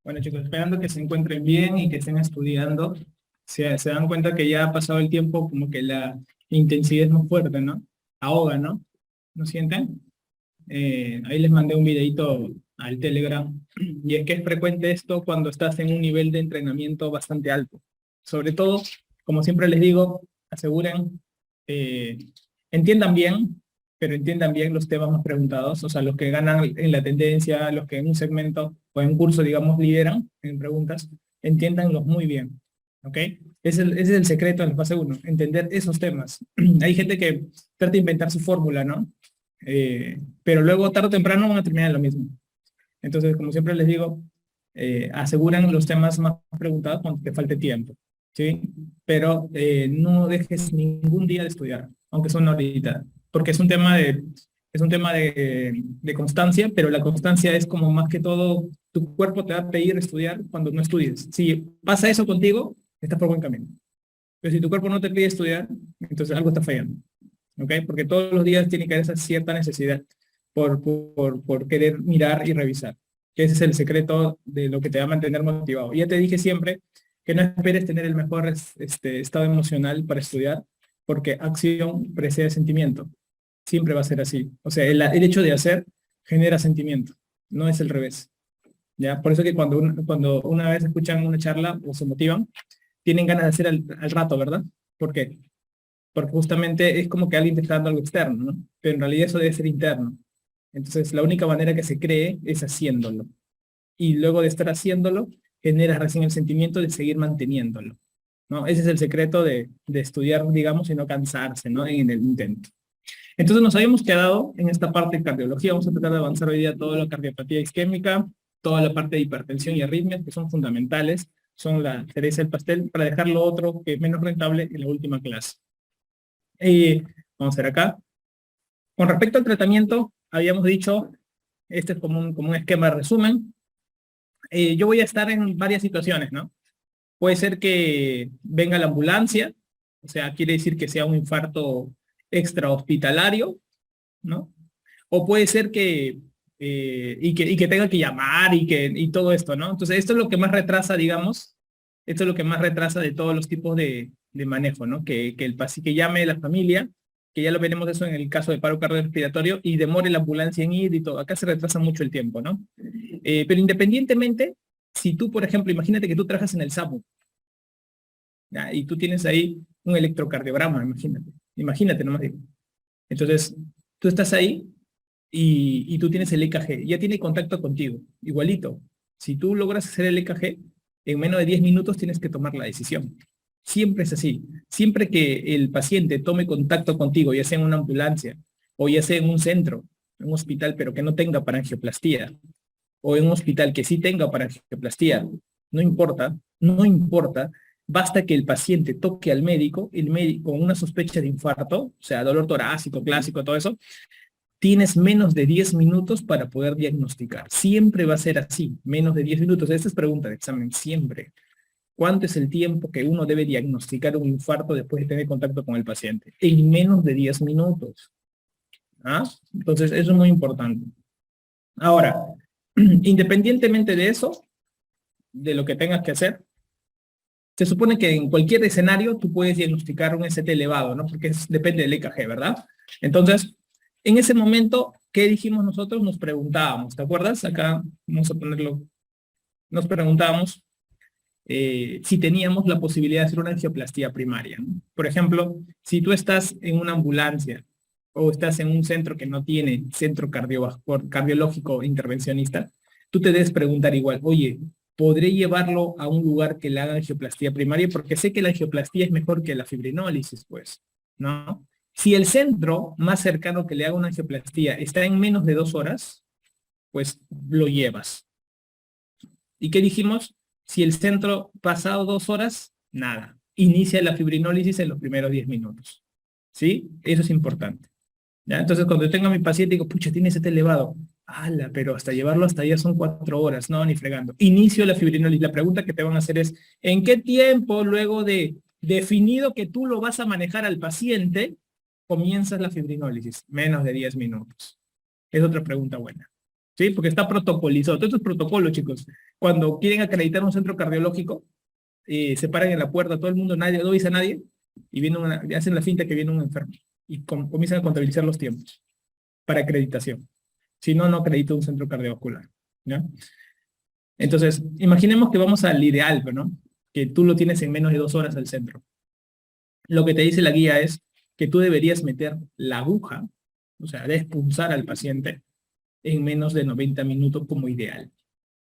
Bueno, chicos, esperando que se encuentren bien y que estén estudiando. Se dan cuenta que ya ha pasado el tiempo, como que la intensidad es más fuerte, ¿no? Ahoga, ¿no? ¿No sienten? Ahí les mandé un videito al Telegram. Y es que es frecuente esto cuando estás en un nivel de entrenamiento bastante alto. Sobre todo, como siempre les digo, aseguren, eh, entiendan bien, pero entiendan bien los temas más preguntados, o sea, los que ganan en la tendencia, los que en un segmento o en un curso, digamos, lideran en preguntas, entiéndanlos muy bien, ¿ok? Ese es el secreto de la fase uno, entender esos temas. Hay gente que trata de inventar su fórmula, ¿no? Pero luego, tarde o temprano, van a terminar lo mismo. Entonces, como siempre les digo, aseguran los temas más preguntados cuando te falte tiempo, ¿sí? Pero no dejes ningún día de estudiar, aunque sea una horita, porque es un tema de constancia, pero la constancia es como más que todo, tu cuerpo te va a pedir estudiar cuando no estudies. Si pasa eso contigo, estás por buen camino. Pero si tu cuerpo no te pide estudiar, entonces algo está fallando, ¿ok? Porque todos los días tiene que haber esa cierta necesidad por querer mirar y revisar. Que ese es el secreto de lo que te va a mantener motivado. Y ya te dije siempre que no esperes tener el mejor estado emocional para estudiar, porque acción precede sentimiento. Siempre va a ser así. O sea, el hecho de hacer genera sentimiento, no es el revés. ¿Ya? Por eso que cuando una vez escuchan una charla o se motivan, tienen ganas de hacer al rato, ¿verdad? ¿Por qué? Porque justamente es como que alguien te está dando algo externo, ¿no? Pero en realidad eso debe ser interno. Entonces, la única manera que se cree es haciéndolo. Y luego de estar haciéndolo, generas recién el sentimiento de seguir manteniéndolo, ¿no? Ese es el secreto de estudiar, digamos, y no cansarse, ¿no? En el intento. Entonces, nos habíamos quedado en esta parte de cardiología. Vamos a tratar de avanzar hoy día toda la cardiopatía isquémica, toda la parte de hipertensión y arritmias, que son fundamentales, son la cereza del pastel, para dejar lo otro que es menos rentable en la última clase. Vamos a ver acá. Con respecto al tratamiento, habíamos dicho, este es como un esquema de resumen. Yo voy a estar en varias situaciones, ¿no? Puede ser que venga la ambulancia, o sea, quiere decir que sea un infarto extrahospitalario, ¿no? O puede ser que tenga que llamar y todo esto, ¿no? Entonces, esto es lo que más retrasa, digamos, esto es lo que más retrasa de todos los tipos de manejo, ¿no? Que llame la familia, que ya lo veremos eso en el caso de paro cardiorrespiratorio, y demore la ambulancia en ir y todo. Acá se retrasa mucho el tiempo, ¿no? Pero independientemente, si tú, por ejemplo, imagínate que tú trabajas en el SAMU, ¿ya? Y tú tienes ahí un electrocardiograma, imagínate nomás digo. Entonces, tú estás ahí y tú tienes el EKG, ya tiene contacto contigo, igualito. Si tú logras hacer el EKG, en menos de 10 minutos tienes que tomar la decisión. Siempre es así. Siempre que el paciente tome contacto contigo, ya sea en una ambulancia, o ya sea en un centro, en un hospital, pero que no tenga farangioplastia, o en un hospital que sí tenga farangioplastia, no importa, no importa, basta que el paciente toque al médico, el médico con una sospecha de infarto, o sea, dolor torácico, clásico, todo eso, tienes menos de 10 minutos para poder diagnosticar. Siempre va a ser así, menos de 10 minutos. Esta es pregunta de examen, siempre. ¿Cuánto es el tiempo que uno debe diagnosticar un infarto después de tener contacto con el paciente? En menos de 10 minutos. ¿Ah? Entonces, eso es muy importante. Ahora, independientemente de eso, de lo que tengas que hacer, se supone que en cualquier escenario tú puedes diagnosticar un ST elevado, ¿no? Porque depende del EKG, ¿verdad? Entonces, en ese momento, ¿qué dijimos nosotros? Nos preguntábamos, ¿te acuerdas? Acá vamos a ponerlo. Nos preguntábamos si teníamos la posibilidad de hacer una angioplastía primaria, ¿no? Por ejemplo, si tú estás en una ambulancia o estás en un centro que no tiene centro cardiológico intervencionista, tú te debes preguntar igual, oye, ¿podré llevarlo a un lugar que le haga angioplastía primaria? Porque sé que la angioplastía es mejor que la fibrinólisis, pues, ¿no? Si el centro más cercano que le haga una angioplastía está en menos de 2 horas, pues lo llevas. ¿Y qué dijimos? Si el centro pasado 2 horas, nada. Inicia la fibrinólisis en los primeros 10 minutos. ¿Sí? Eso es importante. ¿Ya? Entonces, cuando yo tengo a mi paciente, digo, pucha, tiene ese elevado. ¡Hala! Pero hasta llevarlo hasta allá son 4 horas. No, ni fregando. Inicio la fibrinólisis. La pregunta que te van a hacer es, ¿en qué tiempo, luego de definido que tú lo vas a manejar al paciente, comienzas la fibrinólisis? Menos de 10 minutos. Es otra pregunta buena. ¿sí? Porque está protocolizado. Todo esto es protocolo, chicos. Cuando quieren acreditar un centro cardiológico, se paran en la puerta, todo el mundo, nadie, no avisa a nadie, y hacen la finta que viene un enfermo. Y comienzan a contabilizar los tiempos para acreditación. Si no, no acredita un centro cardiovascular. ¿Ya? Entonces, imaginemos que vamos al ideal, ¿no? Que tú lo tienes en menos de 2 horas al centro. Lo que te dice la guía es que tú deberías meter la aguja, o sea, despunzar al paciente en menos de 90 minutos como ideal.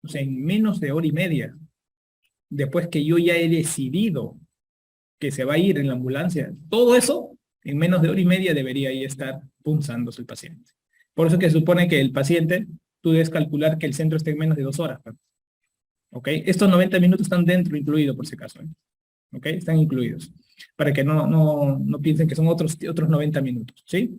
O sea, en menos de hora y media. Después que yo ya he decidido que se va a ir en la ambulancia, todo eso, en menos de hora y media debería ya estar punzándose el paciente. Por eso que se supone que el paciente, tú debes calcular que el centro esté en menos de 2 horas. ¿Ok? Estos 90 minutos están dentro, incluido por si acaso. ¿Ok? Están incluidos. Para que no piensen que son otros 90 minutos. ¿Sí?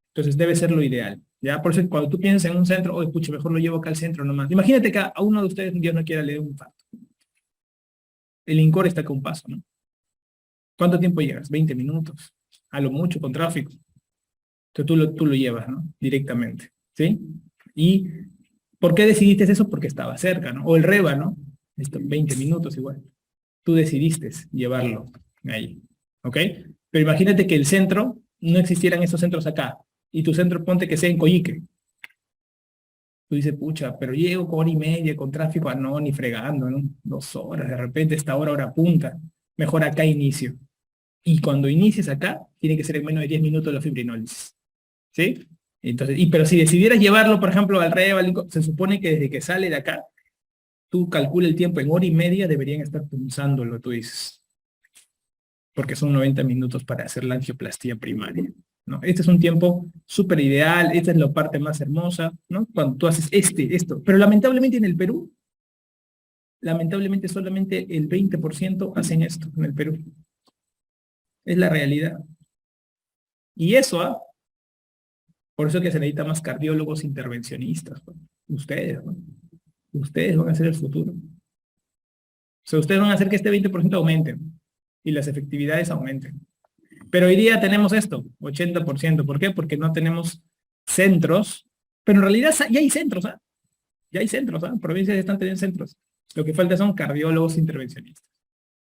Entonces debe ser lo ideal. ¿Ya? Por eso cuando tú piensas en un centro, oye, pucha, mejor lo llevo acá al centro nomás. Imagínate que a uno de ustedes Dios no quiera leer un infarto. El INCOR está acá un paso, ¿no? ¿Cuánto tiempo llegas? 20 minutos. A lo mucho, con tráfico. Entonces tú lo llevas, ¿no? Directamente. ¿Sí? ¿Y por qué decidiste eso? Porque estaba cerca, ¿no? O el REBA, ¿no? Esto, 20 minutos igual. Tú decidiste llevarlo ahí. ¿Ok? Pero imagínate que el centro, no existieran esos centros acá. Y tu centro ponte que sea en Coyique. Tú dices, pucha, pero llego con hora y media con tráfico. Ah, no, ni fregando, ¿no? 2 horas, de repente esta hora punta. Mejor acá inicio. Y cuando inicies acá, tiene que ser en menos de 10 minutos la fibrinólisis. ¿Sí? Entonces, pero si decidieras llevarlo, por ejemplo, al REVA, se supone que desde que sale de acá, tú calcula el tiempo, en hora y media deberían estar punzándolo, tú dices. Porque son 90 minutos para hacer la angioplastía primaria. ¿No? Este es un tiempo súper ideal, esta es la parte más hermosa, ¿no? Cuando tú haces esto. Pero lamentablemente en el Perú, lamentablemente solamente el 20% hacen esto en el Perú. Es la realidad. Y eso, por eso que se necesita más cardiólogos intervencionistas. ¿No? Ustedes, ¿no? Ustedes van a ser el futuro. O sea, ustedes van a hacer que este 20% aumente y las efectividades aumenten. Pero hoy día tenemos esto, 80%. ¿Por qué? Porque no tenemos centros, pero en realidad ya hay centros, ¿ah? Ya hay centros, ¿ah? Provincias están teniendo centros. Lo que falta son cardiólogos intervencionistas.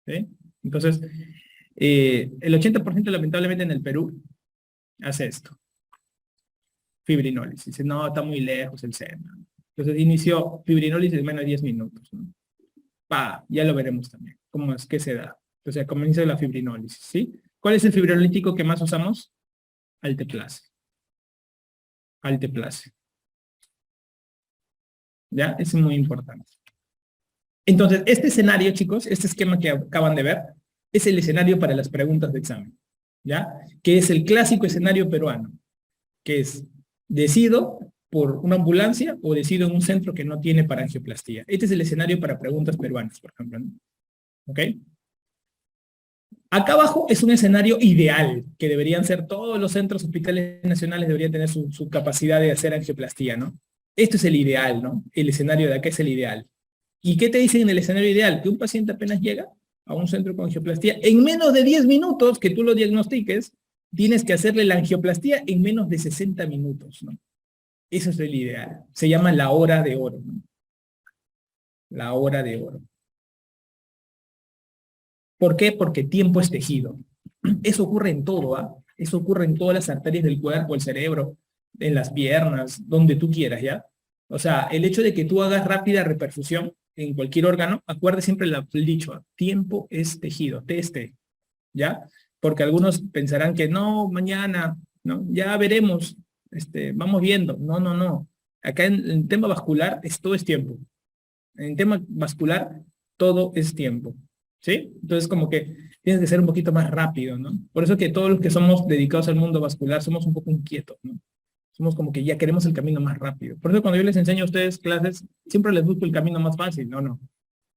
¿Sí? Entonces, el 80% lamentablemente en el Perú hace esto. Fibrinólisis. Dice, no, está muy lejos el centro. Entonces inició fibrinólisis en menos de 10 minutos. ¿No? Ya lo veremos también, cómo es que se da. O sea, cómo inicia la fibrinólisis, ¿sí? ¿Cuál es el fibrinolítico que más usamos? Alteplase. Alteplase. ¿Ya? Es muy importante. Entonces, este escenario, chicos, este esquema que acaban de ver, es el escenario para las preguntas de examen. ¿Ya? Que es el clásico escenario peruano. Que es, decido por una ambulancia o decido en un centro que no tiene para angioplastía. Este es el escenario para preguntas peruanas, por ejemplo. ¿No? ¿Ok? Acá abajo es un escenario ideal, que deberían ser todos los centros hospitales nacionales deberían tener su capacidad de hacer angioplastía, ¿no? Esto es el ideal, ¿no? El escenario de acá es el ideal. ¿Y qué te dicen en el escenario ideal? Que un paciente apenas llega a un centro con angioplastía, en menos de 10 minutos que tú lo diagnostiques, tienes que hacerle la angioplastía en menos de 60 minutos, ¿no? Eso es el ideal. Se llama la hora de oro, ¿no? La hora de oro. ¿Por qué? Porque tiempo es tejido. Eso ocurre en todo, ¿ah? Eso ocurre en todas las arterias del cuerpo, el cerebro, en las piernas, donde tú quieras, ¿ya? O sea, el hecho de que tú hagas rápida reperfusión en cualquier órgano, acuerde siempre el dicho, ¿ah? Tiempo es tejido, ¿ya? Porque algunos pensarán que no, mañana, ¿no? Ya veremos, vamos viendo. No, no, no. Acá en el tema vascular todo es tiempo. En el tema vascular todo es tiempo. ¿Sí? Entonces como que tienes que ser un poquito más rápido, ¿no? Por eso que todos los que somos dedicados al mundo vascular somos un poco inquietos, ¿no? Somos como que ya queremos el camino más rápido. Por eso cuando yo les enseño a ustedes clases, siempre les busco el camino más fácil. No, no.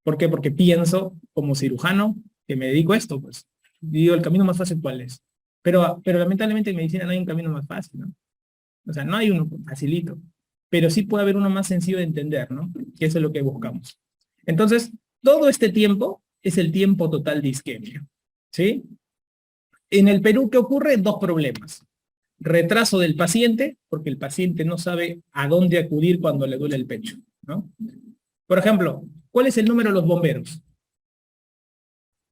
¿Por qué? Porque pienso como cirujano que me dedico a esto, pues. Digo, el camino más fácil, ¿cuál es? Pero lamentablemente en medicina no hay un camino más fácil, ¿no? O sea, no hay uno facilito. Pero sí puede haber uno más sencillo de entender, ¿no? Que eso es lo que buscamos. Entonces, todo este tiempo es el tiempo total de isquemia, ¿sí? En el Perú, ¿qué ocurre? 2 problemas. retraso del paciente, porque el paciente no sabe a dónde acudir cuando le duele el pecho, ¿no? Por ejemplo, ¿cuál es el número de los bomberos?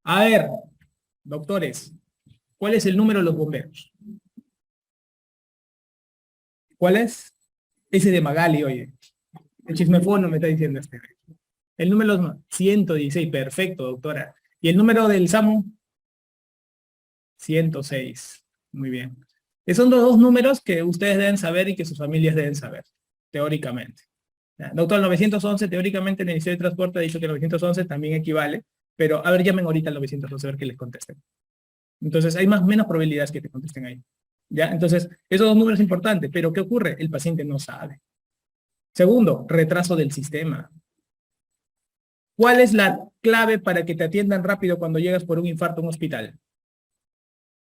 A ver, doctores, ¿cuál es el número de los bomberos? ¿Cuál es? Ese de Magali, oye. El chismefono me está diciendo este. El número es 116, perfecto, doctora. ¿Y el número del SAMU? 106. Muy bien. Esos son los dos números que ustedes deben saber y que sus familias deben saber, teóricamente. ¿Ya? Doctor, el 911, teóricamente el Ministerio de Transporte ha dicho que el 911 también equivale, pero a ver, llamen ahorita al 911 a ver que les contesten. Entonces, hay menos probabilidades que te contesten ahí. ¿Ya? Entonces, esos dos números son importantes, pero ¿qué ocurre? El paciente no sabe. Segundo, retraso del sistema. ¿Cuál es la clave para que te atiendan rápido cuando llegas por un infarto a un hospital?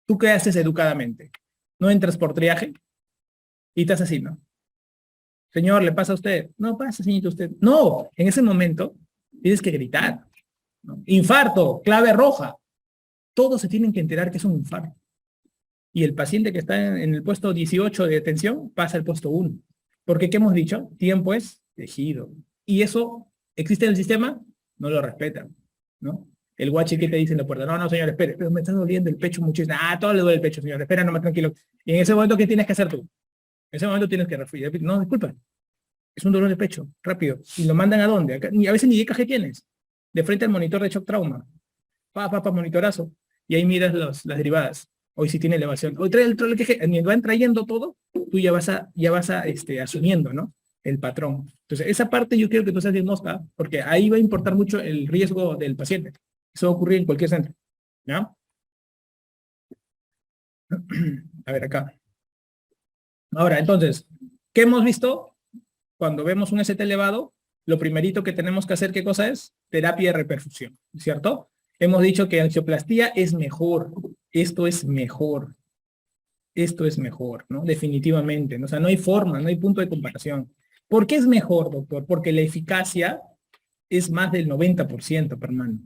¿Tú qué haces educadamente? ¿No entras por triaje? Y estás así, ¿no? Señor, ¿le pasa a usted? No pasa, señorita, usted. No, en ese momento tienes que gritar, ¿no? Infarto, clave roja. Todos se tienen que enterar que es un infarto. Y el paciente que está en el puesto 18 de atención pasa al puesto 1. Porque, ¿qué hemos dicho? Tiempo es tejido. Y eso existe en el sistema, no lo respetan, ¿no? El guachi que te dice en la puerta, no, no, señor, espere, pero me está doliendo el pecho muchísimo. Ah, todo le duele el pecho, señor, espera, nomás tranquilo. Y en ese momento, ¿qué tienes que hacer tú? En ese momento tienes que refugiar. No, disculpa, es un dolor de pecho, rápido. ¿Y lo mandan a dónde? Acá, a veces ni EKG tienes. De frente al monitor de shock trauma. Monitorazo. Y ahí miras las derivadas. Hoy sí tiene elevación. Hoy trae el EKG. Ni van trayendo todo, tú ya vas asumiendo, ¿no? El patrón. Entonces, esa parte yo quiero que tú seas diagnostica, porque ahí va a importar mucho el riesgo del paciente. Eso va a ocurrir en cualquier centro. ¿Ya? A ver, acá. Ahora, entonces, ¿qué hemos visto? Cuando vemos un ST elevado, lo primerito que tenemos que hacer, ¿qué cosa es? Terapia de reperfusión, ¿cierto? Hemos dicho que angioplastía es mejor. Esto es mejor. Esto es mejor, ¿no? Definitivamente. ¿No? O sea, no hay forma, no hay punto de comparación. ¿Por qué es mejor, doctor? Porque la eficacia es más del 90%, hermano.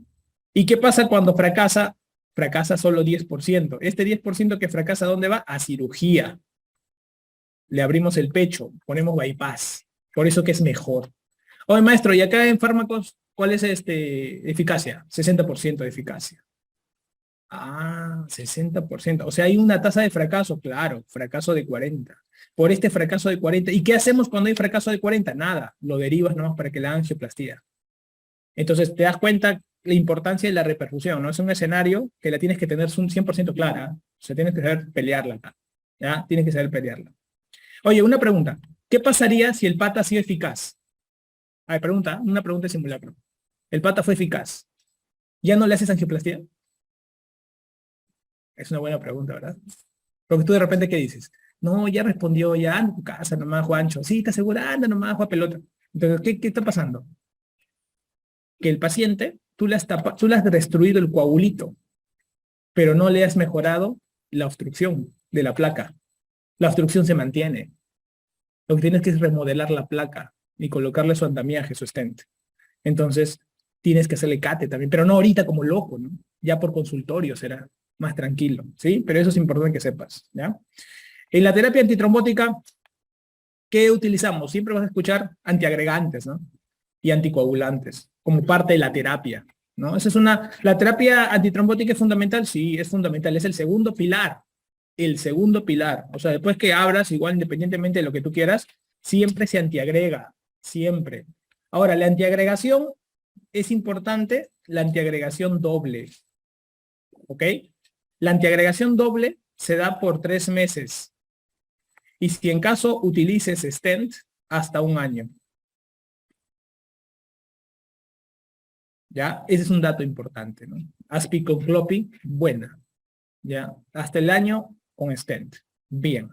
¿Y qué pasa cuando fracasa? Fracasa solo 10%. Este 10% que fracasa, ¿dónde va? A cirugía. Le abrimos el pecho, ponemos bypass. Por eso que es mejor. Oye, maestro, y acá en fármacos, ¿cuál es eficacia? 60% de eficacia. Ah, 60%. O sea, hay una tasa de fracaso, claro, fracaso de 40. Por este fracaso de 40. ¿Y qué hacemos cuando hay fracaso de 40? Nada, lo derivas nomás para que la angioplastía. Entonces, te das cuenta la importancia de la reperfusión, ¿no? Es un escenario que la tienes que tener un 100% clara. O sea, tienes que saber pelearla acá. ¿Ya? Tienes que saber pelearla. Oye, una pregunta. ¿Qué pasaría si el pata ha sido eficaz? A ver, una pregunta de simulacro. El pata fue eficaz. ¿Ya no le haces angioplastía? Es una buena pregunta, ¿verdad? Porque tú de repente, ¿qué dices? No, ya respondió, ya anda a tu casa nomás, Juancho. Sí, ¿estás segura? Anda nomás, juega pelota. Entonces, ¿qué está pasando? Que el paciente, tú le has destruido el coagulito, pero no le has mejorado la obstrucción de la placa. La obstrucción se mantiene. Lo que tienes que es remodelar la placa y colocarle su andamiaje, su stent. Entonces, tienes que hacerle cate también, pero no ahorita como loco, ¿no? Ya por consultorio será más tranquilo, ¿sí? Pero eso es importante que sepas, ¿ya? En la terapia antitrombótica, ¿qué utilizamos? Siempre vas a escuchar antiagregantes, ¿no? Y anticoagulantes, como parte de la terapia, ¿no? La terapia antitrombótica es fundamental, sí, es fundamental, es el segundo pilar. El segundo pilar. O sea, después que abras, igual independientemente de lo que tú quieras, siempre se antiagrega, siempre. Ahora, la antiagregación es importante, la antiagregación doble, ¿ok? La antiagregación doble se da por 3 meses. Y si en caso utilices stent, hasta 1 año. ¿Ya? Ese es un dato importante, ¿no? Aspi con floppy, buena. ¿Ya? Hasta el año con stent. Bien.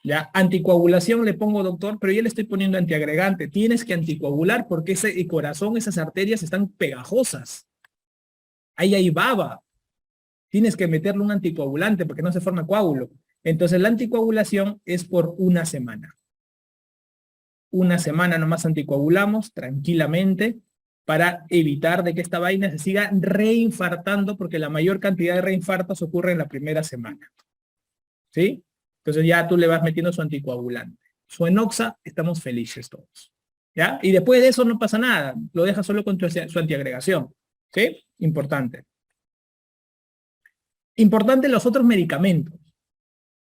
¿Ya? Anticoagulación le pongo, doctor, pero yo le estoy poniendo antiagregante. Tienes que anticoagular porque ese corazón, esas arterias están pegajosas. Ahí hay baba. Tienes que meterle un anticoagulante porque no se forma coágulo. Entonces la anticoagulación es por 1 semana. 1 semana nomás anticoagulamos tranquilamente para evitar de que esta vaina se siga reinfartando porque la mayor cantidad de reinfartos ocurre en la primera semana. ¿Sí? Entonces ya tú le vas metiendo su anticoagulante. Su enoxa, estamos felices todos. ¿Ya? Y después de eso no pasa nada. Lo dejas solo con su antiagregación. ¿Sí? Importante. Importante los otros medicamentos.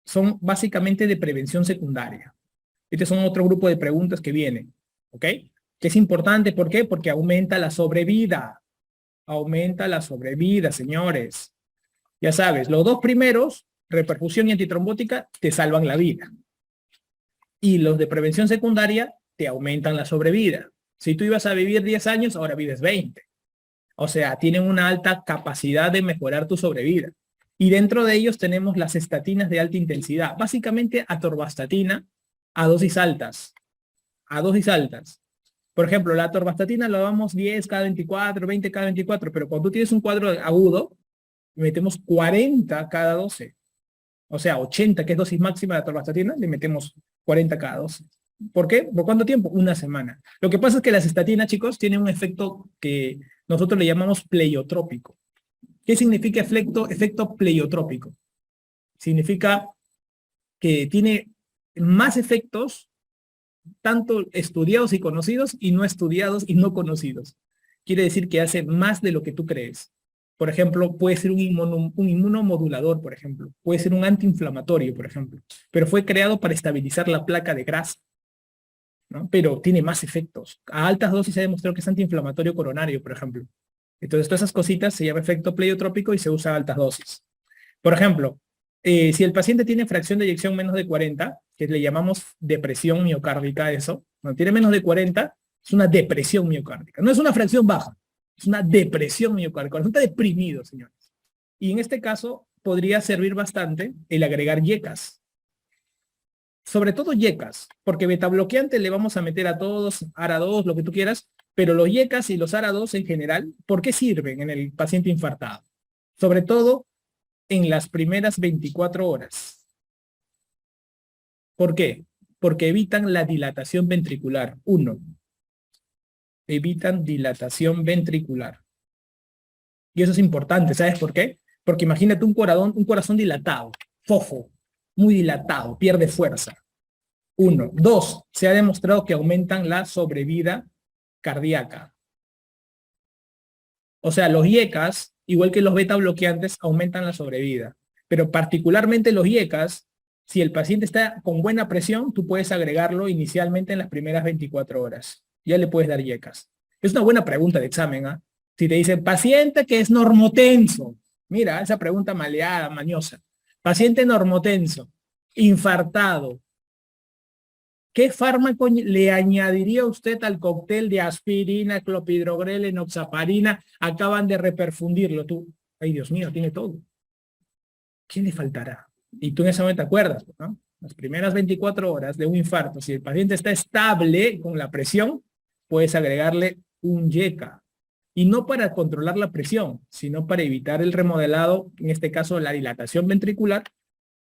Son básicamente de prevención secundaria. Este son otro grupo de preguntas que vienen. ¿Ok? Que es importante, ¿por qué? Porque aumenta la sobrevida. Aumenta la sobrevida, señores. Ya sabes, los dos primeros, reperfusión y antitrombótica, te salvan la vida. Y los de prevención secundaria te aumentan la sobrevida. Si tú ibas a vivir 10 años, ahora vives 20. O sea, tienen una alta capacidad de mejorar tu sobrevida. Y dentro de ellos tenemos las estatinas de alta intensidad. Básicamente atorvastatina a dosis altas. A dosis altas. Por ejemplo, la atorvastatina la damos 10 cada 24, 20 cada 24, pero cuando tú tienes un cuadro agudo, metemos 40 cada 12. O sea, 80, que es dosis máxima de atorvastatina, le metemos 40 cada 12. ¿Por qué? ¿Por cuánto tiempo? Una semana. Lo que pasa es que las estatinas, chicos, tienen un efecto que nosotros le llamamos pleiotrópico. ¿Qué significa efecto pleiotrópico? Significa que tiene más efectos, tanto estudiados y conocidos, y no estudiados y no conocidos. Quiere decir que hace más de lo que tú crees. Por ejemplo, puede ser un inmunomodulador, por ejemplo. Puede ser un antiinflamatorio, por ejemplo. Pero fue creado para estabilizar la placa de grasa, ¿no? Pero tiene más efectos. A altas dosis se ha demostrado que es antiinflamatorio coronario, por ejemplo. Entonces, todas esas cositas se llama efecto pleiotrópico y se usa a altas dosis. Por ejemplo, si el paciente tiene fracción de eyección menos de 40, que le llamamos depresión miocárdica, eso, cuando tiene menos de 40, es una depresión miocárdica. No es una fracción baja, es una depresión miocárdica. Cuando está deprimido, señores. Y en este caso, podría servir bastante el agregar yecas. Sobre todo yecas, porque betabloqueante le vamos a meter a todos, ARA2, lo que tú quieras, pero los yecas y los ARA2 en general, ¿por qué sirven en el paciente infartado? Sobre todo en las primeras 24 horas. ¿Por qué? Porque evitan la dilatación ventricular. Uno, evitan dilatación ventricular. Y eso es importante, ¿sabes por qué? Porque imagínate un corazón dilatado, fofo, muy dilatado, pierde fuerza. Uno. Dos, se ha demostrado que aumentan la sobrevida cardíaca. O sea, los IECAS, igual que los beta bloqueantes, aumentan la sobrevida. Pero particularmente los IECAS, si el paciente está con buena presión, tú puedes agregarlo inicialmente en las primeras 24 horas. Ya le puedes dar IECAS. Es una buena pregunta de examen, ¿ah? Si te dicen, paciente que es normotenso. Mira, esa pregunta maleada, mañosa. Paciente normotenso, infartado. ¿Qué fármaco le añadiría usted al cóctel de aspirina, clopidogrel, enoxaparina? Acaban de reperfundirlo. Tú, ay Dios mío, tiene todo. ¿Qué le faltará? Y tú en ese momento te acuerdas, ¿no? Las primeras 24 horas de un infarto, si el paciente está estable con la presión, puedes agregarle un YECA. Y no para controlar la presión, sino para evitar el remodelado, en este caso la dilatación ventricular,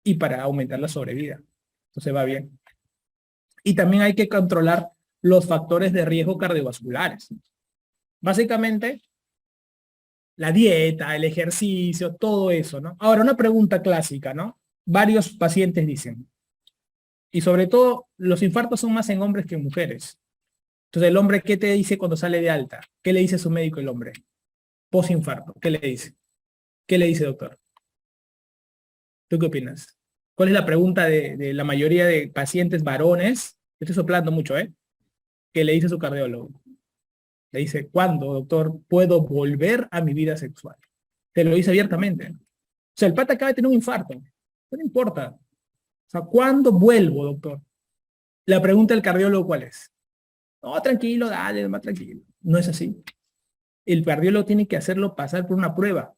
y para aumentar la sobrevida. Entonces va bien. Y también hay que controlar los factores de riesgo cardiovasculares. Básicamente, la dieta, el ejercicio, todo eso, ¿no? Ahora, una pregunta clásica, ¿no? Varios pacientes dicen, y sobre todo, los infartos son más en hombres que en mujeres. Entonces, el hombre, ¿qué te dice cuando sale de alta? ¿Qué le dice su médico el hombre? Posinfarto, ¿qué le dice? ¿Qué le dice, doctor? ¿Tú qué opinas? ¿Cuál es la pregunta de la mayoría de pacientes varones? Estoy soplando mucho, ¿eh? ¿Qué le dice su cardiólogo? Le dice, ¿cuándo, doctor, puedo volver a mi vida sexual? Te lo dice abiertamente. O sea, el pata acaba de tener un infarto. No importa. O sea, ¿cuándo vuelvo, doctor? La pregunta del cardiólogo, ¿cuál es? No, tranquilo, dale, más tranquilo. No es así. El cardiólogo tiene que hacerlo pasar por una prueba.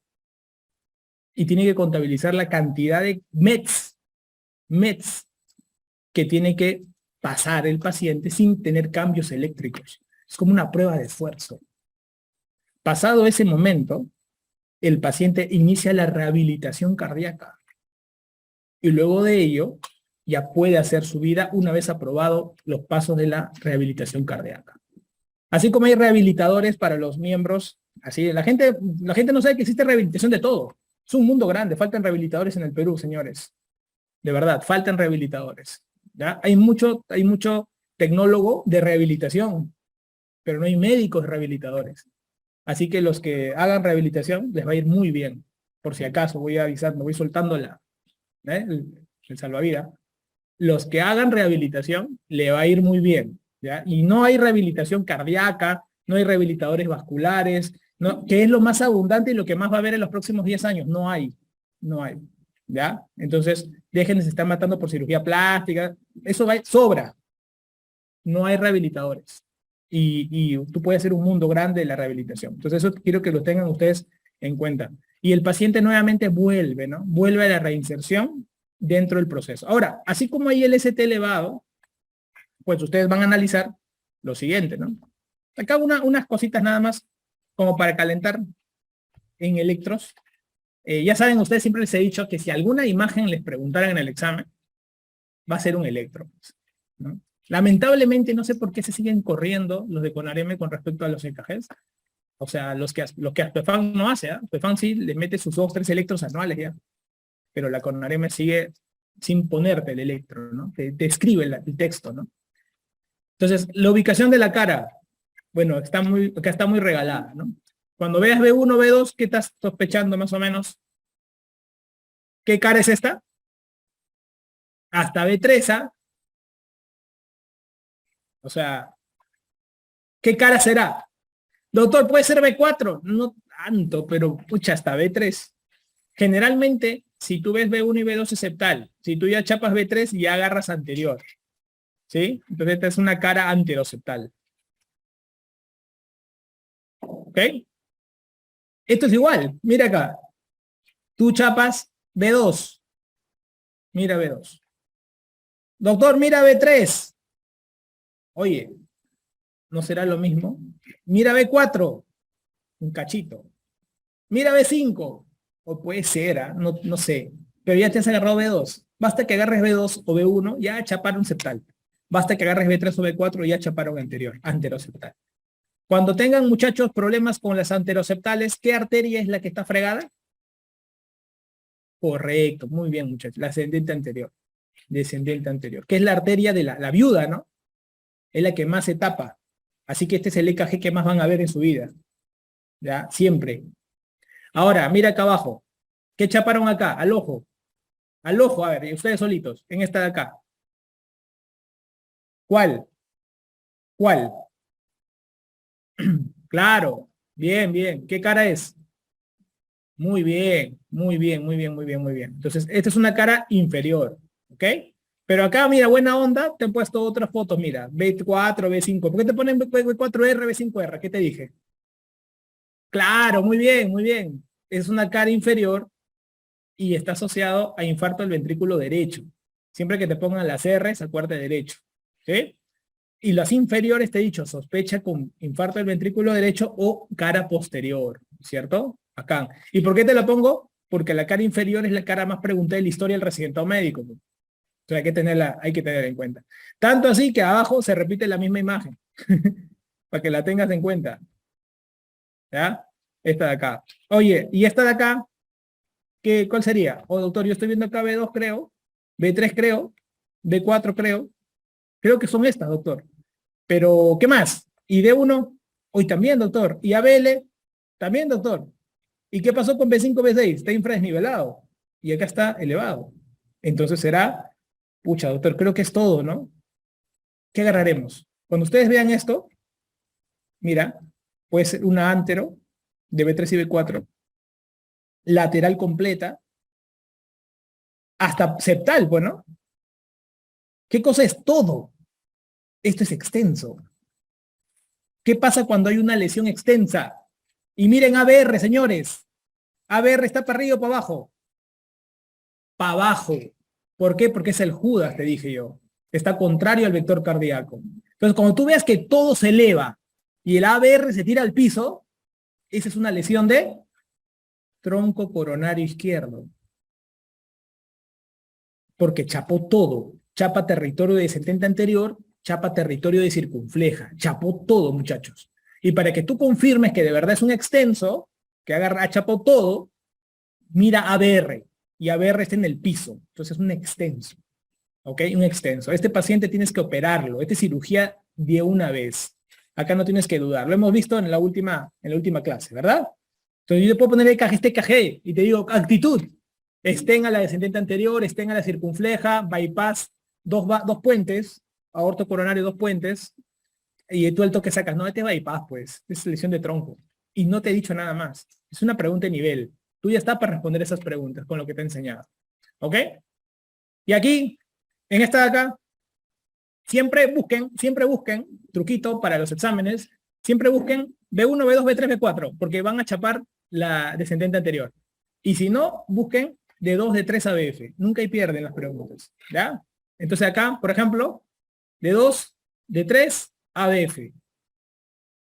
Y tiene que contabilizar la cantidad de METs que tiene que pasar el paciente sin tener cambios eléctricos. Es como una prueba de esfuerzo. Pasado ese momento, el paciente inicia la rehabilitación cardíaca. Y luego de ello, ya puede hacer su vida una vez aprobado los pasos de la rehabilitación cardíaca. Así como hay rehabilitadores para los miembros, así la gente no sabe que existe rehabilitación de todo. Es un mundo grande, faltan rehabilitadores en el Perú, señores. De verdad, faltan rehabilitadores. ¿Ya? Hay mucho tecnólogo de rehabilitación, pero no hay médicos rehabilitadores. Así que los que hagan rehabilitación les va a ir muy bien. Por si acaso, voy a avisar, me voy soltando el salvavidas. Los que hagan rehabilitación le va a ir muy bien. ¿Ya? Y no hay rehabilitación cardíaca, no hay rehabilitadores vasculares, no, que es lo más abundante y lo que más va a haber en los próximos 10 años. No hay, no hay. ¿Ya? Entonces, dejen de se estar matando por cirugía plástica. Eso sobra. No hay rehabilitadores. Y tú puedes hacer un mundo grande de la rehabilitación. Entonces, eso quiero que lo tengan ustedes en cuenta. Y el paciente nuevamente vuelve, ¿no? Vuelve a la reinserción dentro del proceso. Ahora, así como hay el ST elevado, pues ustedes van a analizar lo siguiente, ¿no? Acá unas cositas nada más como para calentar en electros. Ya saben, ustedes siempre les he dicho que si alguna imagen les preguntaran en el examen, va a ser un electro, ¿no? Lamentablemente, no sé por qué se siguen corriendo los de CONAREME con respecto a los EKGs. O sea, lo que ASPEFAN no hace, ¿eh? ASPEFAN sí le mete sus 2, 3 electros anuales ya. Pero la CONAREME sigue sin ponerte el electro, ¿no? Te escribe el texto, ¿no? Entonces, la ubicación de la cara, bueno, acá está muy regalada, ¿no? Cuando veas B1, B2, ¿qué estás sospechando más o menos? ¿Qué cara es esta? Hasta B3, ¿ah? O sea, ¿qué cara será? Doctor, ¿puede ser B4? No tanto, pero pucha, hasta B3. Generalmente, si tú ves B1 y B2 es septal. Si tú ya chapas B3, ya agarras anterior. ¿Sí? Entonces esta es una cara anteroseptal. ¿Ok? Esto es igual. Mira acá. Tú chapas B2. Mira B2. Doctor, mira B3. Oye, ¿no será lo mismo? Mira B4. Un cachito. Mira B5. O puede ser, ¿eh? No sé. Pero ya te has agarrado B2. Basta que agarres B2 o B1, ya chaparon septal. Basta que agarres B3 o B4, ya chaparon anteroseptal. Cuando tengan, muchachos, problemas con las anteroceptales, ¿qué arteria es la que está fregada? Correcto, muy bien, muchachos. La ascendente anterior. Descendente anterior. Que es la arteria de la viuda, ¿no? Es la que más se tapa. Así que este es el EKG que más van a ver en su vida. ¿Ya? Siempre. Ahora, mira acá abajo. ¿Qué chaparon acá? Al ojo. Al ojo, a ver, ustedes solitos, en esta de acá. ¿Cuál? ¿Cuál? Claro. Bien, bien. ¿Qué cara es? Muy bien, muy bien, muy bien, muy bien, muy bien. Entonces, esta es una cara inferior, ¿ok? Pero acá, mira, buena onda, te he puesto otras fotos, mira, B4, B5. ¿Por qué te ponen B4R, B5R? ¿Qué te dije? Claro, muy bien, muy bien. Es una cara inferior y está asociado a infarto del ventrículo derecho. Siempre que te pongan las R's, acuérdate de derecho, ¿sí? Y las inferiores, te he dicho, sospecha con infarto del ventrículo derecho o cara posterior, ¿cierto? Acá. ¿Y por qué te la pongo? Porque la cara inferior es la cara más preguntada de la historia del residentado médico. Entonces hay que tenerla en cuenta. Tanto así que abajo se repite la misma imagen. Para que la tengas en cuenta. ¿Ya? Esta de acá. Oye, ¿y esta de acá? ¿Cuál sería? Oh, doctor, yo estoy viendo acá B2, creo. B3, creo. B4, creo. Creo que son estas, doctor. Pero, ¿qué más? Y D1, hoy también, doctor. Y ABL, también, doctor. ¿Y qué pasó con B5, B6? Está infradesnivelado. Y acá está elevado. Entonces será, pucha, doctor, creo que es todo, ¿no? ¿Qué agarraremos? Cuando ustedes vean esto, mira, puede ser una antero de B3 y B4, lateral completa, hasta septal, pues, ¿no? ¿Qué cosa es todo? Esto es extenso. ¿Qué pasa cuando hay una lesión extensa? Y miren ABR, señores. ABR está para arriba o para abajo. Para abajo. ¿Por qué? Porque es el Judas, te dije yo. Está contrario al vector cardíaco. Entonces, cuando tú veas que todo se eleva y el ABR se tira al piso, esa es una lesión de tronco coronario izquierdo. Porque chapó todo. Chapa territorio de descendente anterior, chapa territorio de circunfleja. Chapó todo, muchachos. Y para que tú confirmes que de verdad es un extenso, que ha chapó todo, mira ABR. y ABR está en el piso. Entonces es un extenso. ¿Ok? Un extenso. Este paciente tienes que operarlo. Esta es cirugía de una vez. Acá no tienes que dudar. Lo hemos visto en la última clase, ¿verdad? Entonces yo te puedo poner este KG y te digo, actitud. Estén a la descendente anterior, estén a la circunfleja, bypass, dos puentes, aorto coronario, dos puentes, y tú el toque sacas, no, este es bypass, pues, es lesión de tronco. Y no te he dicho nada más. Es una pregunta de nivel. Tú ya estás para responder esas preguntas con lo que te he enseñado. ¿Ok? Y aquí, en esta de acá, siempre busquen, truquito para los exámenes, siempre busquen B1, B2, B3, B4, porque van a chapar la descendente anterior. Y si no, busquen de 2, de 3 a BF. Nunca hay pierden las preguntas. ¿Ya? Entonces acá, por ejemplo, de 2, de 3 a BF.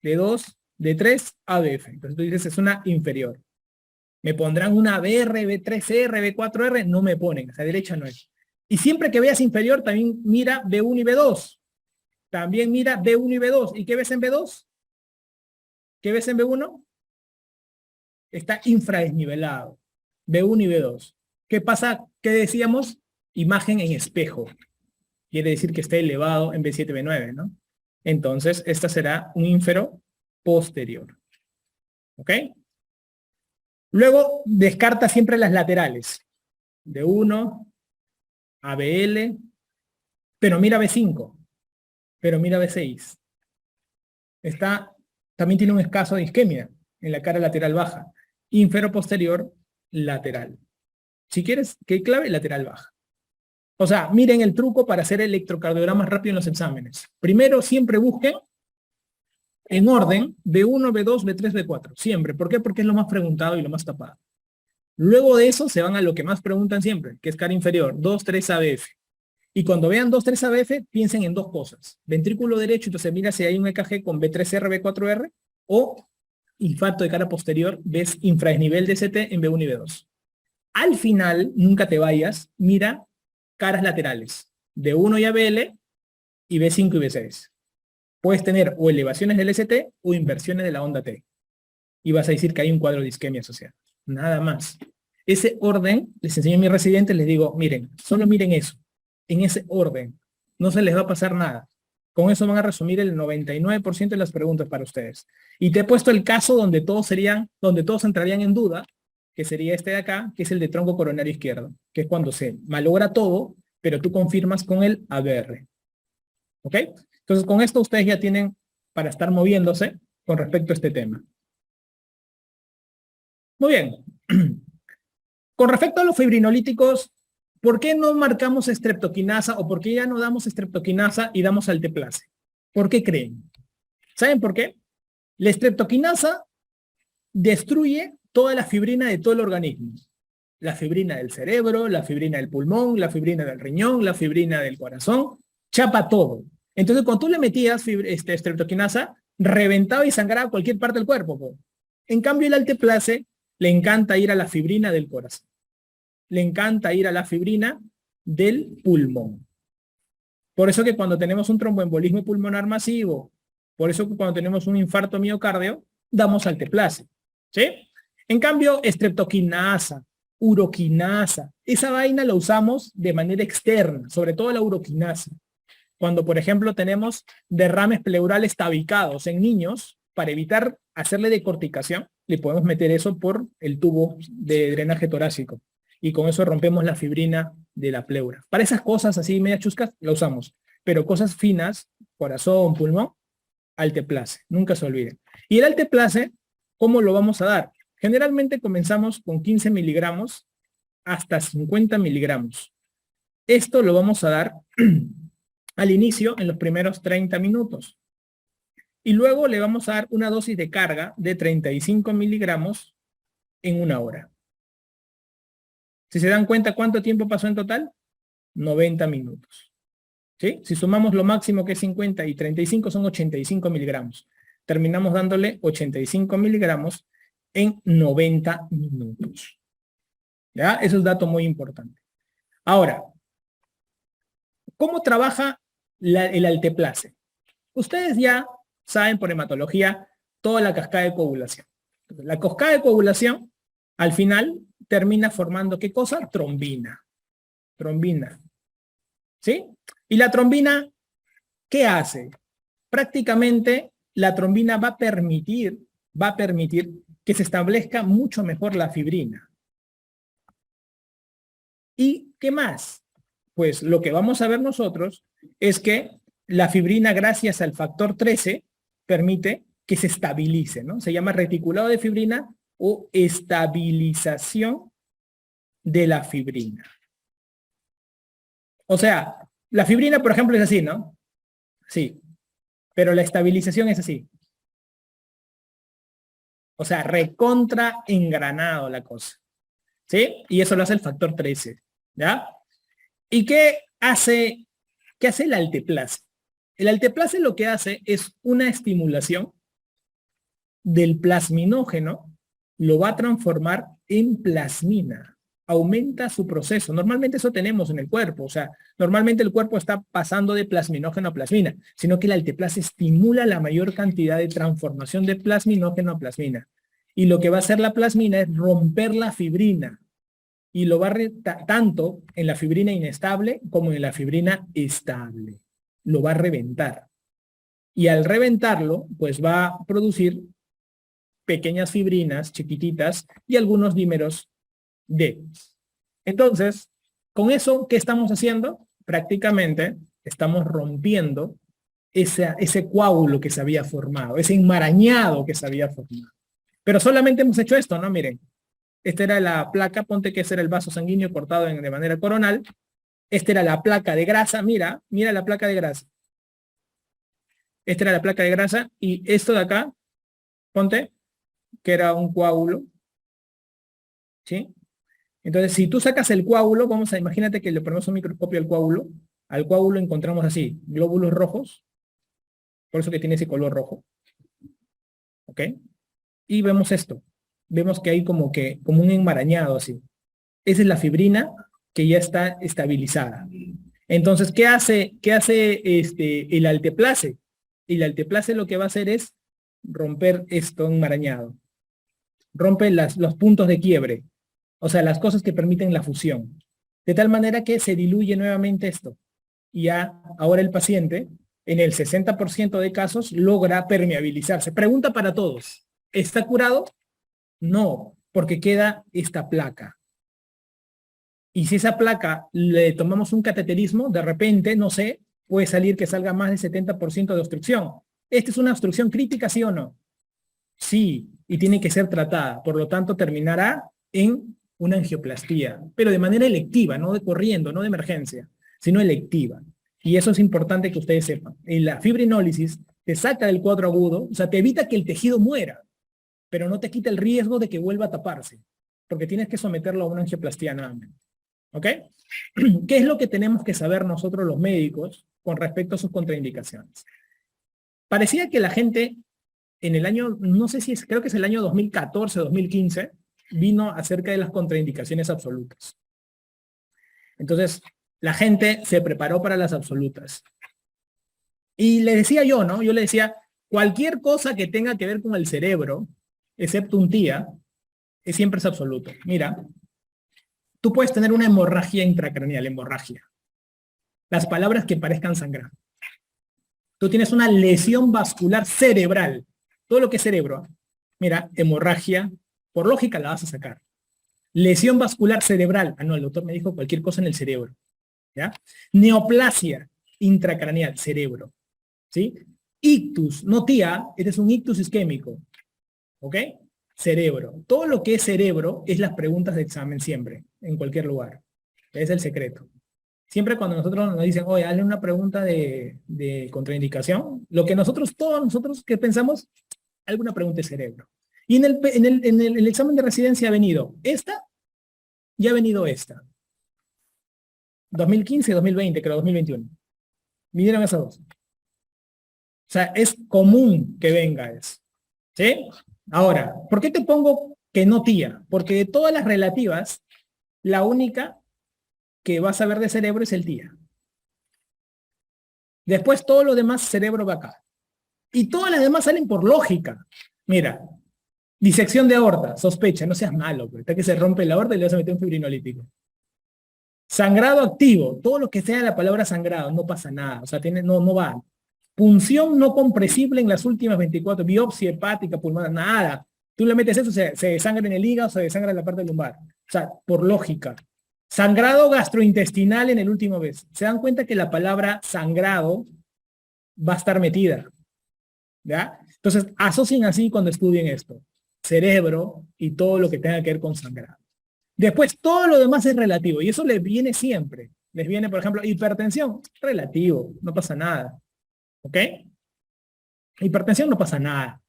De 2, de 3 a BF. Entonces tú dices, es una inferior. Me pondrán una BR, B3R, B4R, no me ponen, a la derecha no es. Y siempre que veas inferior, también mira B1 y B2. También mira B1 y B2. ¿Y qué ves en B2? ¿Qué ves en B1? Está infradesnivelado. B1 y B2. ¿Qué pasa? ¿Qué decíamos? Imagen en espejo. Quiere decir que está elevado en B7, B9, ¿no? Entonces, esta será un ínfero posterior. ¿Ok? Luego, descarta siempre las laterales. D1, ABL, pero mira B5, pero mira B6. También tiene un escaso de isquemia en la cara lateral baja. Ínfero posterior lateral. Si quieres, ¿qué clave? Lateral baja. O sea, miren el truco para hacer electrocardiogramas rápido en los exámenes. Primero, siempre busquen en orden B1, B2, B3, B4. Siempre. ¿Por qué? Porque es lo más preguntado y lo más tapado. Luego de eso se van a lo que más preguntan siempre, que es cara inferior, 2, 3 ABF. Y cuando vean 2, 3 ABF, piensen en dos cosas. Ventrículo derecho, entonces mira si hay un EKG con B3R, B4R, o infarto de cara posterior, ves infradesnivel de CT en B1 y B2. Al final, nunca te vayas, mira caras laterales, D1 y ABL, y B5 y B6. Puedes tener o elevaciones del ST o inversiones de la onda T. Y vas a decir que hay un cuadro de isquemia asociado. Nada más. Ese orden, les enseño a mis residentes, les digo, miren, solo miren eso. En ese orden. No se les va a pasar nada. Con eso van a resumir el 99% de las preguntas para ustedes. Y te he puesto el caso donde todos entrarían en duda, que sería este de acá, que es el de tronco coronario izquierdo, que es cuando se malogra todo, pero tú confirmas con el ABR. ¿Ok? Entonces, con esto ustedes ya tienen para estar moviéndose con respecto a este tema. Muy bien. Con respecto a los fibrinolíticos, ¿por qué no marcamos streptokinasa o por qué ya no damos streptokinasa y damos alteplase? ¿Por qué creen? ¿Saben por qué? La streptokinasa destruye toda la fibrina de todo el organismo. La fibrina del cerebro, la fibrina del pulmón, la fibrina del riñón, la fibrina del corazón, chapa todo. Entonces, cuando tú le metías streptokinasa, reventaba y sangraba cualquier parte del cuerpo. Pues. En cambio, el alteplase le encanta ir a la fibrina del corazón. Le encanta ir a la fibrina del pulmón. Por eso que cuando tenemos un tromboembolismo pulmonar masivo, por eso que cuando tenemos un infarto miocardio, damos alteplase. ¿Sí? En cambio, streptokinasa, uroquinasa, esa vaina la usamos de manera externa, sobre todo la uroquinasa. Cuando, por ejemplo, tenemos derrames pleurales tabicados en niños, para evitar hacerle decorticación, le podemos meter eso por el tubo de drenaje torácico. Y con eso rompemos la fibrina de la pleura. Para esas cosas así media chuscas, la usamos. Pero cosas finas, corazón, pulmón, alteplase. Nunca se olviden. Y el alteplase, ¿cómo lo vamos a dar? Generalmente comenzamos con 15 miligramos hasta 50 miligramos. Esto lo vamos a dar al inicio en los primeros 30 minutos. Y luego le vamos a dar una dosis de carga de 35 miligramos en 1 hora. Si se dan cuenta, ¿cuánto tiempo pasó en total? 90 minutos. ¿Sí? Si sumamos lo máximo que es 50 y 35 son 85 miligramos. Terminamos dándole 85 miligramos en 90 minutos. ¿Ya? Eso es dato muy importante. Ahora, ¿cómo trabaja el alteplase? Ustedes ya saben por hematología toda la cascada de coagulación. La cascada de coagulación al final termina formando, ¿qué cosa? Trombina. Trombina. ¿Sí? Y la trombina, ¿qué hace? Prácticamente la trombina va a permitir que se establezca mucho mejor la fibrina. ¿Y qué más? Pues lo que vamos a ver nosotros es que la fibrina, gracias al factor 13, permite que se estabilice, ¿no? Se llama reticulado de fibrina o estabilización de la fibrina. O sea, la fibrina, por ejemplo, es así, ¿no? Sí, pero la estabilización es así. O sea, recontra engranado la cosa. ¿Sí? Y eso lo hace el factor 13. ¿Ya? ¿Y qué hace el alteplase? El alteplase lo que hace es una estimulación del plasminógeno, lo va a transformar en plasmina. Aumenta su proceso. Normalmente eso tenemos en el cuerpo. O sea, normalmente el cuerpo está pasando de plasminógeno a plasmina, sino que el alteplase estimula la mayor cantidad de transformación de plasminógeno a plasmina. Y lo que va a hacer la plasmina es romper la fibrina. Y lo va a tanto en la fibrina inestable como en la fibrina estable. Lo va a reventar. Y al reventarlo, pues va a producir pequeñas fibrinas chiquititas y algunos dímeros débiles. Entonces, con eso, ¿qué estamos haciendo? Prácticamente estamos rompiendo ese coágulo que se había formado, ese enmarañado que se había formado. Pero solamente hemos hecho esto, ¿no? Miren, esta era la placa, ponte que ese era el vaso sanguíneo cortado de manera coronal. Esta era la placa de grasa, mira la placa de grasa. Esta era la placa de grasa y esto de acá, ponte, que era un coágulo, ¿sí? Entonces, si tú sacas el coágulo, imagínate que le ponemos un microscopio al coágulo encontramos así, glóbulos rojos, por eso que tiene ese color rojo, ¿ok? Y vemos esto, vemos que hay como un enmarañado así. Esa es la fibrina que ya está estabilizada. Entonces, ¿qué hace el alteplase? El alteplase lo que va a hacer es romper esto enmarañado. Rompe los puntos de quiebre. O sea, las cosas que permiten la fusión. De tal manera que se diluye nuevamente esto. Y ya ahora el paciente, en el 60% de casos, logra permeabilizarse. Pregunta para todos. ¿Está curado? No, porque queda esta placa. Y si esa placa le tomamos un cateterismo, de repente, no sé, puede salir que salga más del 70% de obstrucción. ¿Esta es una obstrucción crítica, sí o no? Sí, y tiene que ser tratada. Por lo tanto, terminará en una angioplastía, pero de manera electiva, no de corriendo, no de emergencia, sino electiva. Y eso es importante que ustedes sepan. En la fibrinólisis te saca del cuadro agudo, o sea, te evita que el tejido muera, pero no te quita el riesgo de que vuelva a taparse, porque tienes que someterlo a una angioplastía nuevamente. ¿Ok? ¿Qué es lo que tenemos que saber nosotros los médicos con respecto a sus contraindicaciones? Parecía que la gente en el año, no sé si es, creo que es el año 2014 o 2015, vino acerca de las contraindicaciones absolutas. Entonces, la gente se preparó para las absolutas. Y le decía yo, ¿no? Yo le decía, cualquier cosa que tenga que ver con el cerebro, excepto un TIA, siempre es absoluto. Mira, tú puedes tener una hemorragia intracraneal, hemorragia. Las palabras que parezcan sangrar. Tú tienes una lesión vascular cerebral. Todo lo que es cerebro. Mira, hemorragia, por lógica la vas a sacar. Lesión vascular cerebral. Ah, no, el doctor me dijo cualquier cosa en el cerebro. ¿Ya? Neoplasia intracraneal, cerebro. ¿Sí? Ictus, no tía, este es un ictus isquémico. ¿Ok? Cerebro. Todo lo que es cerebro es las preguntas de examen siempre, en cualquier lugar. Es el secreto. Siempre cuando nosotros nos dicen, oye, hazle una pregunta de contraindicación, lo que todos nosotros que pensamos, alguna pregunta de cerebro. Y en el examen de residencia ha venido esta y ha venido esta. 2015, 2020, creo, 2021. Vinieron esas dos. O sea, es común que venga eso. ¿Sí? Ahora, ¿por qué te pongo que no tía? Porque de todas las relativas, la única que vas a ver de cerebro es el tía. Después todo lo demás cerebro va acá. Y todas las demás salen por lógica. Mira, Disección de aorta, sospecha, no seas malo, pues. Está que se rompe la aorta y le vas a meter un fibrinolítico. Sangrado activo, todo lo que sea la palabra sangrado, no pasa nada, o sea, no va. Punción no compresible en las últimas 24, biopsia hepática, pulmonar, nada. Tú le metes eso, se desangra en el hígado, se desangra en la parte lumbar. O sea, por lógica. Sangrado gastrointestinal en el último mes. Se dan cuenta que la palabra sangrado va a estar metida. ¿Ya? Entonces, asocien así cuando estudien esto. Cerebro y todo lo que tenga que ver con sangrado. Después, todo lo demás es relativo, y eso les viene siempre. Les viene, por ejemplo, hipertensión, relativo, no pasa nada. ¿Ok? Hipertensión no pasa nada.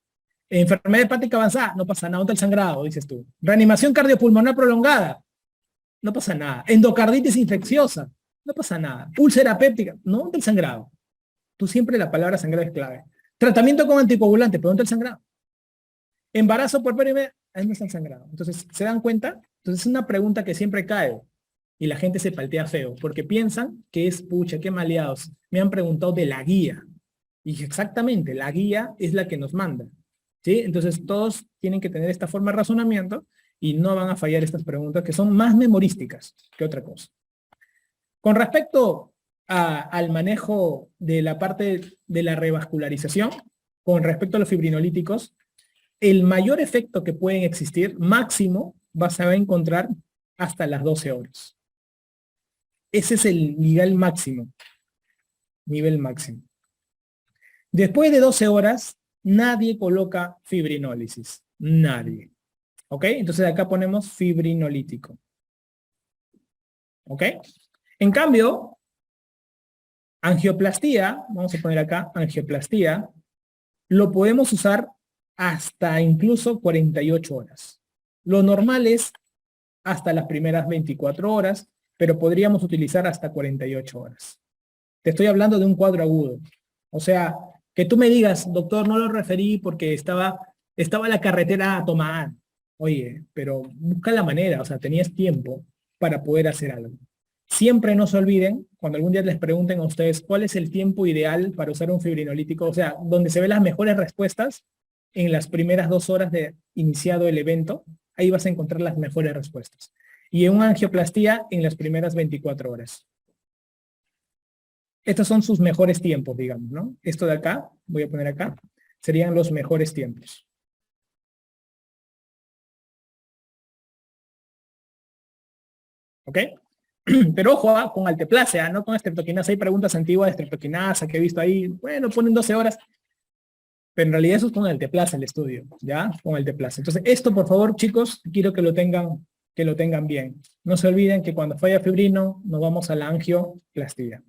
Enfermedad hepática avanzada, no pasa nada. ¿Dónde está el sangrado? Dices tú. Reanimación cardiopulmonar prolongada, no pasa nada. Endocarditis infecciosa, no pasa nada. Úlcera péptica, no, ¿dónde está el sangrado? Tú siempre la palabra sangrado es clave. Tratamiento con anticoagulante, ¿pero dónde está el sangrado? Embarazo por periodo, ahí no está el sangrado. Entonces, ¿se dan cuenta? Entonces es una pregunta que siempre cae y la gente se paltea feo porque piensan que es, pucha, qué maleados. Me han preguntado de la guía. Y exactamente, la guía es la que nos manda. ¿Sí? Entonces todos tienen que tener esta forma de razonamiento y no van a fallar estas preguntas que son más memorísticas que otra cosa. Con respecto al manejo de la parte de la revascularización, con respecto a los fibrinolíticos, el mayor efecto que pueden existir, máximo, vas a encontrar hasta las 12 horas. Ese es el nivel máximo. Nivel máximo. Después de 12 horas, nadie coloca fibrinólisis. Nadie. ¿Ok? Entonces acá ponemos fibrinolítico. ¿Ok? En cambio, angioplastía, vamos a poner acá angioplastía, lo podemos usar hasta incluso 48 horas. Lo normal es hasta las primeras 24 horas, pero podríamos utilizar hasta 48 horas. Te estoy hablando de un cuadro agudo. O sea, que tú me digas, doctor, no lo referí porque estaba la carretera a tomar. Oye, pero busca la manera, o sea, tenías tiempo para poder hacer algo. Siempre no se olviden, cuando algún día les pregunten a ustedes cuál es el tiempo ideal para usar un fibrinolítico, o sea, donde se ven las mejores respuestas, en las primeras 2 horas de iniciado el evento, ahí vas a encontrar las mejores respuestas. Y en una angioplastía, en las primeras 24 horas. Estos son sus mejores tiempos, digamos, ¿no? Esto de acá, voy a poner acá, serían los mejores tiempos. ¿Ok? Pero ojo, con alteplasia, no con estreptoquinasa. Hay preguntas antiguas de estreptoquinasa que he visto ahí. Bueno, ponen 12 horas. Pero en realidad eso es con alteplasia el estudio, ¿ya? Con alteplasia. Entonces, esto, por favor, chicos, quiero que lo tengan bien. No se olviden que cuando falla fibrino, nos vamos a la angioplastía.